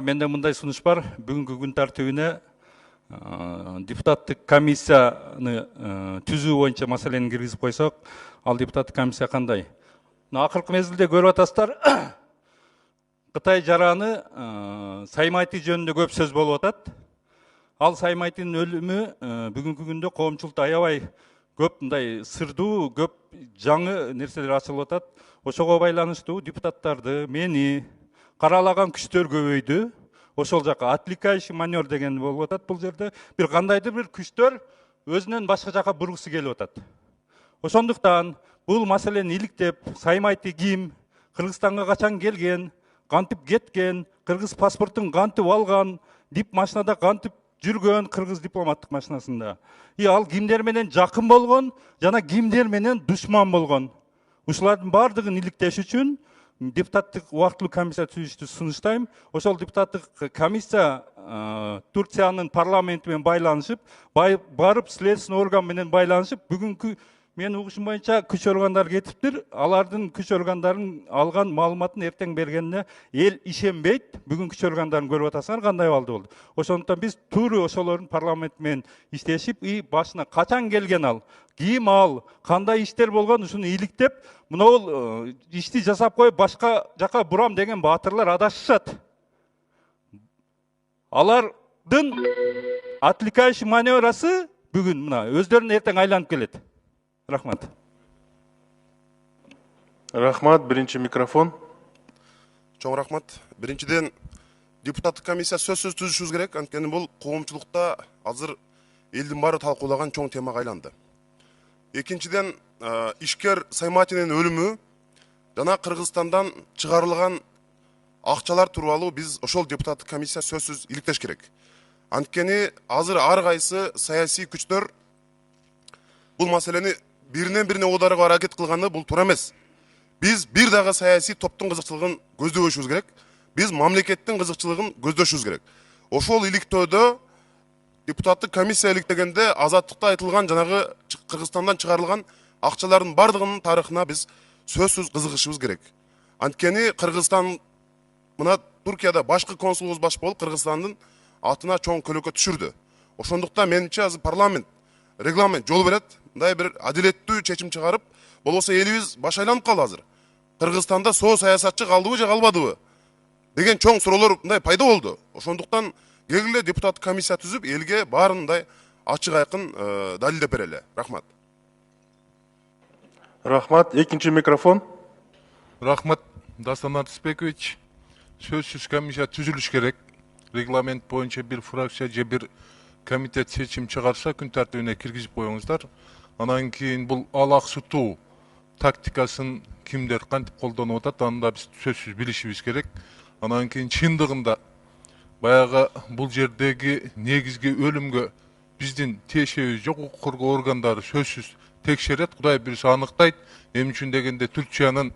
Менде мындай сунуш бар. Бүгүнкү күн тартибине депутаттык комиссияны түзүү боюнча маселени киргизип койсок, ал депутаттык комиссия кандай? Акыркы мезгилде көрүп атасыздар, Кытай жараны Саймайты жөнүндө көп сөз болуп атат. Ал Саймайтынын өлүмү бүгүнкү күндө коомчулукта аябай көп мындай сырдуу, көп жаңы нерселер ачылып атат. Ошого байланыштуу депутаттарды, мени каралаган күчтөр көбөйдү. Ошол жака отвлекающий маневр деген болуп атат. Бул жерде бир кандайдыр бир күчтөр өзүнөн башка жака бургусу келип атат. Ошондуктан бул маселени иликтеп, Саймайты ким, Кыргызстанга качан келген, кантип кеткен, кыргыз паспортун кантип алган, дип машинада кантип жүргөн, кыргыз дипломаттык машинасында. Ал кимдер менен жакын болгон, жана кимдер менен душман болгон. Ушулардын бардыгын иликтеш үчүн депутаттык убактылуу комиссия түзүштү сунуштайм. Ошол депутаттык комиссия Турциянын парламенти менен байланышып, барып следственный орган менен байланышып, бүгүнкү мен угушум боюнча күч органдары кетиптир. Алардын күч органдарын алган маалыматын эртең бергенине эл ишенбейт. Бүгүн күч органдарын көрүп атасыңар кандай абалда болду. Ошондуктан биз туура ошолордун парламент менен иштешип, башына качан келген ал, ким ал, кандай иштер болгон, ушуну иликтеп, мынау ишти жасап коюп башка жака бурам деген баатырлар адашышат. Алардын отвлекающий маневрасы бүгүн мына өздөрүнө эртең айланып келет. Рахмат. Рахмат, биринчи микрофон. Чоң рахмат. Биринчиден депутаттык комиссия сөзсүз түзүшүбүз керек. Анткени бул коомчулукта азыр элдин баары талкуулаган чоң темага айланды. Экинчиден ишкер Сайматинин өлүмү жана Кыргызстандан чыгарылган акчалар тууралуу биз ошол депутаттык комиссия сөзсүз иликтеш керек. Анткени азыр ар кайсы саясий күчтөр бул маселени биринен бирине оодарга аракет кылганы бул туура эмес. Биз бир дагы саясий топтун кызыкчылыгын көздөбөшүбүз керек. Биз мамлекеттин кызыкчылыгын көздөшүбүз керек. Ошол иликтөөдө депутаттык комиссия иликтегенде азаттыкта айтылган жанагы Кыргызстандан чыгарылган акчалардын бардыгынын тарыхына биз сөзсүз кызыгышыбыз керек. Анткени Кыргызстан мына Туркияда башкы консулубуз баш болуп Кыргызстандын атына чоң көлөкө түшүрдү. Ошондуктан менимче азыр парламент регламент жол берет. Мындай бир адилеттүү чечим чыгарып, болбосо элибиз баш айланып калды азыр. Кыргызстанда соо саясатчы калдыбы же калбадыбы деген чоң суроолор мындай пайда болду. Ошондуктан келгиле депутаттык комиссия түзүп, элге баарын мындай ачык айкын далилдеп берели. Рахмат. Рахмат, экинчи микрофон. Рахмат, Дастан Артысбекович. Сөзсүз комиссия түзүлүш керек. Регламент боюнча бир фракция же бир комитет чечим чыгарса, күн тартибине киргизип коюңуздар. Анан кийин бул алаксытуу тактикасын кимдер кантип колдонуп атат, анда биз сөзсүз билишибиз керек. Анан кийин чындыгында баягы бул жердеги негизги өлүмгө биздин тиешебиз жок, укук коргоо органдары сөзсүз текшерет, Кудай буюрса аныктайт. Эмне үчүн дегенде Түркиянын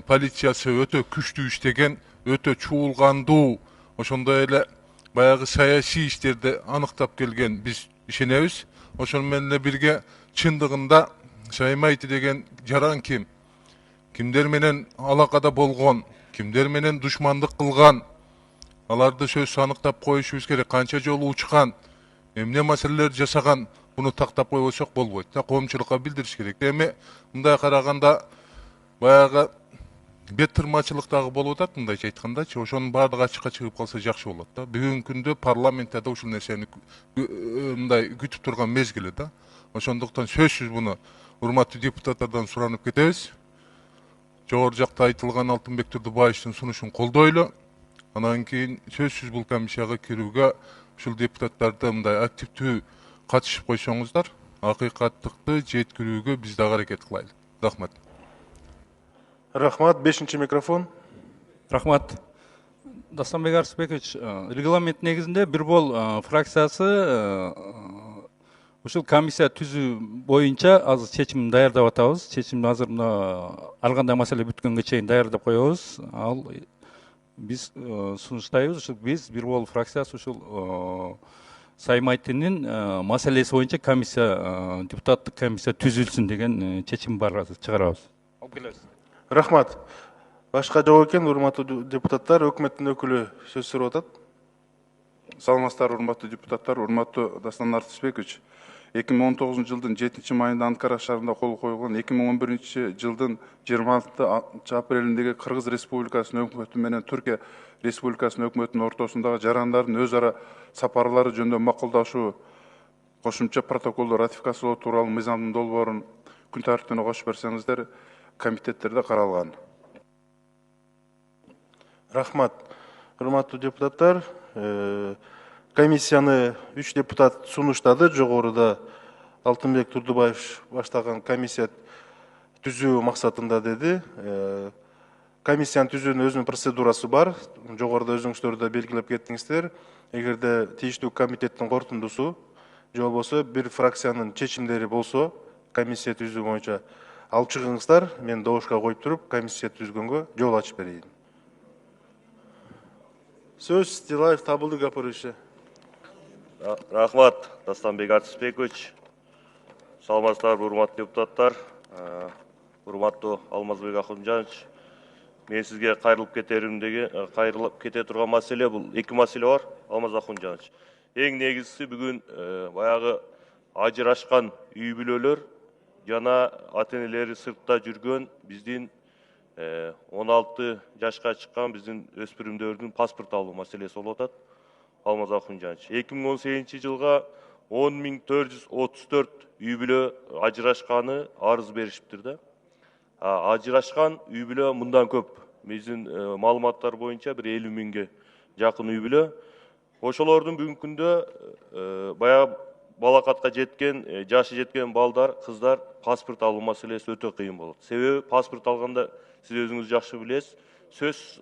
полициясы өтө күчтүү иштеген, өтө чуулгандуу, ошондой эле баягы саясий иштерди аныктап келген биз ишенебиз. Ошону менен эле бирге чындыгында Саймайты деген жаран ким? Кимдер менен алакада болгон? Кимдер менен душмандык кылган? Аларды сөзсүз аныктап коюшубуз керек. Канча жолу учкан? Эмне маселелер жасаган? Буну тактап койбосок болбойт. Коомчулукка билдириш керек. Эми мындай караганда баягы бет тырмачылык дагы болуп атат, мындайча айткандачы. Ошонун баардыгы ачыкка чыгып калса жакшы болот да. Бүгүнкү күндө парламентте да ушул нерсени мындай күтүп турган мезгили да. Ошондуктан сөзсүз буну урматтуу депутаттардан суранып кетебиз. Жогору жакта айтылган Алтынбек Турдубаевдин сунушун колдойлу. Анан кийин сөзсүз бул комиссияга кирүүгө ушул депутаттарды мындай активдүү катышып койсоңуздар, акыйкаттыкты жеткирүүгө биз дагы аракет кылайлы. Рахмат. Рахмат, бешинчи микрофон. Рахмат. Дастанбек Арсбекович, регламент негизинде бир бол фракциясы ушул комиссия түзүү боюнча азыр чечим даярдап атабыз. Чечим азыр мына ар кандай маселе бүткөнгө чейин даярдап коебуз. Ал биз сунуштайбыз. Ушул биз бир бол фракциясы ушул Саймайтынын маселеси боюнча комиссия, депутаттык комиссия түзүлсүн деген чечим бар, азыр чыгарабыз. Алып келебиз. Рахмат. Башка жок экен, урматтуу депутаттар, өкмөттүн өкүлү сөз сурап атат. Саламатсыздар, урматтуу депутаттар, урматтуу Дастан Артысбекович. 2019 жылдын 7 майында Анкара шаарында кол койгон 2011 жылдын 26 апрелиндеги Кыргыз Республикасынын өкмөтү менен Түркия Республикасынын өкмөтүнүн ортосундагы жарандардын өз ара сапарлары жөнүндө макулдашуу кошумча протоколду ратификациялоо тууралуу мыйзамдын долбоорун күн тартибине кошуп берсеңиздер, комитеттерде каралган. Рахмат. Урматтуу депутаттар, комиссияны 3 депутат сунуштады. Жогоруда Алтынбек Турдубаев баштаган комиссия түзүү максатында деди. Комиссияны түзүүнүн өзүнүн процедурасы бар. Жогоруда өзүңүздөр да белгилеп кеттиңиздер. Эгерде тийиштүү комитеттин корутундусу же болбосо бир фракциянын чечимдери болсо, комиссия түзүү боюнча алып чыгыңыздар. Мен добушка коюп туруп, комиссия түзгөнгө жол ачып берейин. Сөз Тилаев Табылды Гапырышы. Рахмат, Дастанбек Артысбекович. Саламатсыздар, урматтуу депутаттар, урматтуу Алмазбек Акунжанович. Мен сизге кайрылып кете турган маселе, бул эки маселе бар, Алмаз Акунжанович. Эң негизгиси бүгүн баягы ажырашкан үй бүлөлөр жана ата-энелери сыртта жүргөн биздин 16 жашка чыккан биздин өспүрүмдөрдүн паспорт алуу маселеси болуп атат. Алмаз Акунжанович, 2018 жылга 10.434 үй бүлө ажырашканы арыз беришиптир да. Ажырашкан үй бүлө мындан көп. Биздин маалыматтар боюнча бир 50 миңге жакын үй бүлө. Ошолордун бүгүнкү күндө баягы балакатка жеткен, жашы жеткен балдар, кыздар паспорт алуу маселеси өтө кыйын болот. Себеби паспорт алганда сиз өзүңүз жакшы билесиз, сөз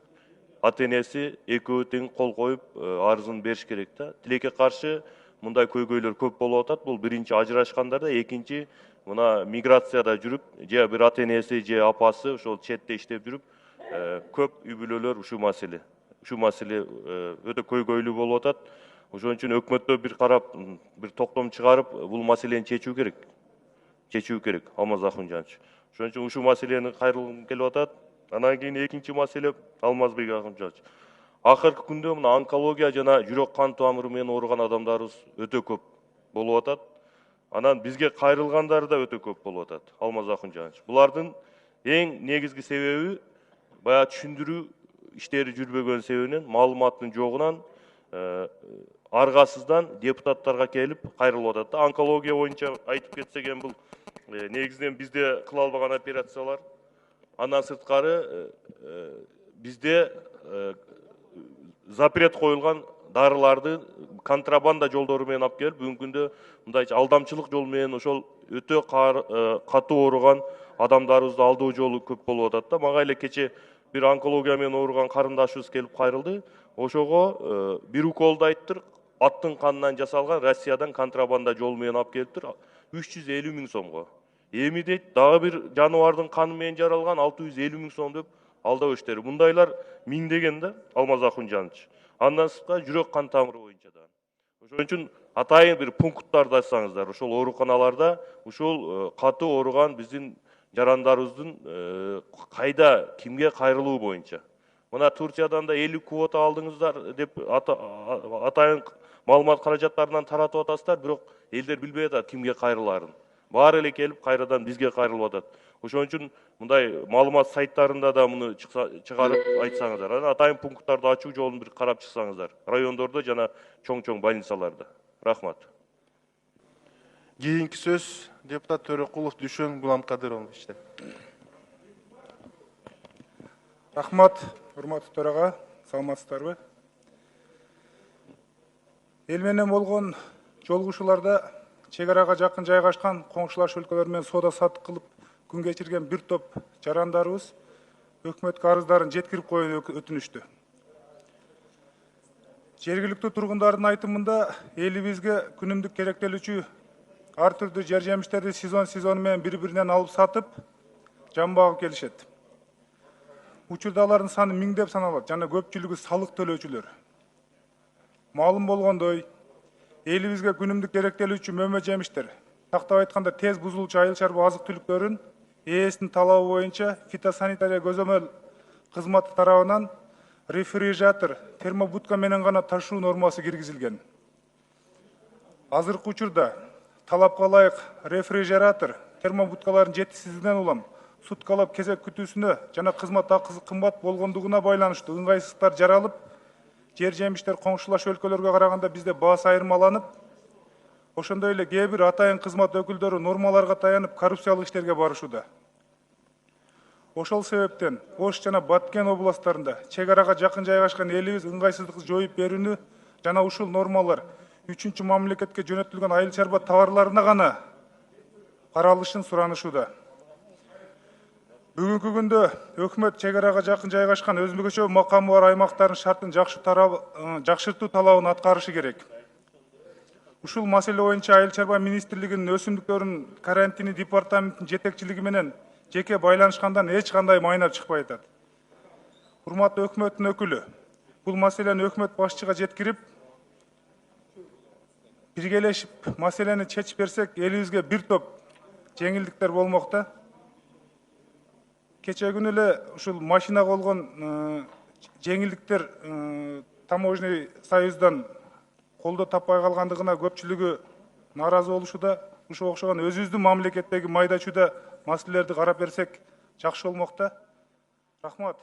ата-энеси экөө тең кол коюп арызын бериш керек да. Тилекке каршы мындай көйгөйлөр көп болуп атат. Бул биринчи ажырашкандарда, экинчи мына миграцияда жүрүп, же бир ата-энеси же апасы ошол четте иштеп жүрүп, көп үй бүлөлөр ушул маселе өтө көйгөйлүү болуп атат. Ошон үчүн өкмөттө бир карап, бир токтом чыгарып, бул маселени чечүү керек, Алмаз Акунжанович. Ошон үчүн ушул маселени кайрылгым келип атат. Анан кийин экинчи маселе, Алмазбек Акунжанович. Акыркы күндө мына онкология жана жүрөк кан тамыры менен ооруган адамдарыбыз өтө көп болуп атат. Анан бизге кайрылгандар да өтө көп болуп атат, Алмаз Акунжанович. Булардын эң негизги себеби баягы түшүндүрүү иштери жүрбөгөн себебинен, маалыматтын жогунан, аргасыздан депутаттарга келип кайрылып атат да. Онкология боюнча айтып кетсек, бул негизинен бизде кыла албаган операциялар. Андан сырткары бизде запрет коюлган дарыларды контрабанда жолдору менен алып келип, бүгүнкү күндө мындай алдамчылык жол менен ошол өтө катуу ооруган адамдарыбызды алдоо жолу көп болуп атат да. Мага эле кече бир онкология менен ооруган карындашыбыз келип кайрылды. Ошого бир уколду айттыр, аттын канынан жасалган, Россиядан контрабанда жол менен алып келиптир, 350 миң сомго. Эми дейт, дагы бир жаныбардын каны менен жаралган 650 миң сом деп алдоо иштери. Мындайлар миңдеген да, Алмаз Акунжанович. Андан сырткары жүрөк кан тамыры боюнча да. Ошон үчүн атайын бир пункттарды ачсаңыздар, ошол ооруканаларда ушул катуу ооруган биздин жарандарыбыздын кайда, кимге кайрылуу боюнча. Мына Турциядан да 50 квота алдыңыздар деп атайын маалымат каражаттарынан таратып атасыздар, бирок элдер билбей атат кимге кайрылаарын. Баары эле келип кайрадан бизге кайрылып атат. Ошон үчүн мындай маалымат сайттарында да муну чыгарып айтсаңыздар. Атайын пункттарды ачуу жолун бир карап чыксаңыздар. Райондордо жана чоң-чоң больницаларда. Рахмат. Кийинки сөз депутат Төрөкулов Дүшөн Гуламкадыровна. Рахмат, урматтуу төрага, саламатсыздарбы? Эл менен болгон жолугушууларда чек арага жакын жайгашкан коңшулаш өлкөлөр менен соода саттык кылып күн кечирген бир топ жарандарыбыз өкмөткө арыздарын жеткирип коюуну өтүнүштү. Жергиликтүү тургундардын айтымында элибизге күнүмдүк керектелүүчү ар түрдүү жер жемиштерди сезон менен бири-биринен алып сатып, жан багып келишет. Учурда алардын саны миңдеп саналат жана көпчүлүгү салык төлөөчүлөр. Маалым болгондой, элибизге күнүмдүк керектелүүчү мөмө жемиштер, тактап айтканда тез бузулуучу айыл чарба азык түлүктөрүн ээсинин талабы боюнча фитосанитария көзөмөл кызматы тарабынан рефрижератор, термобудка менен гана ташуу нормасы киргизилген. Азыркы учурда талапка ылайык рефрижератор, термобудкалардын жетишсиздигинен улам суткалап кезек күтүүсүнө жана кызмат акысы кымбат болгондугуна байланыштуу ыңгайсыздыктар жаралып, жер жемиштер коңшулаш өлкөлөргө караганда бизде баасы айырмаланып, ошондой эле кээ бир атайын кызмат өкүлдөрү нормаларга таянып коррупциялык иштерге барышууда. Ошол себептен Ош жана Баткен областтарында чек арага жакын жайгашкан элибиз ыңгайсыздыкты жоюп берүүнү жана ушул нормалар үчүнчү мамлекетке жөнөтүлгөн айыл чарба товарларына гана каралышын суранышууда. Бүгүнкү күндө өкмөт чек арага жакын жайгашкан өзгөчө макамы бар аймактардын шартын жакшыртуу талабын аткарышы керек. Ушул маселе боюнча айыл чарба министрлигинин өсүмдүктөрүн карантини департаментинин жетекчилиги менен жеке байланышкандан эч кандай майнап чыкпай атат. Урматтуу өкмөттүн өкүлү, бул маселени өкмөт башчыга жеткирип, биргелешип маселени чечип берсек, элибизге бир топ жеңилдиктер болмокта. Кече күнү эле ушул машинага болгон жеңилдиктер таможный союздан колдоо таппай калгандыгына көпчүлүгү нааразы болушууда. Ушуга окшогон өзүбүздүн мамлекеттеги майда чүйдө маселелерди карап берсек жакшы болмокта. Рахмат.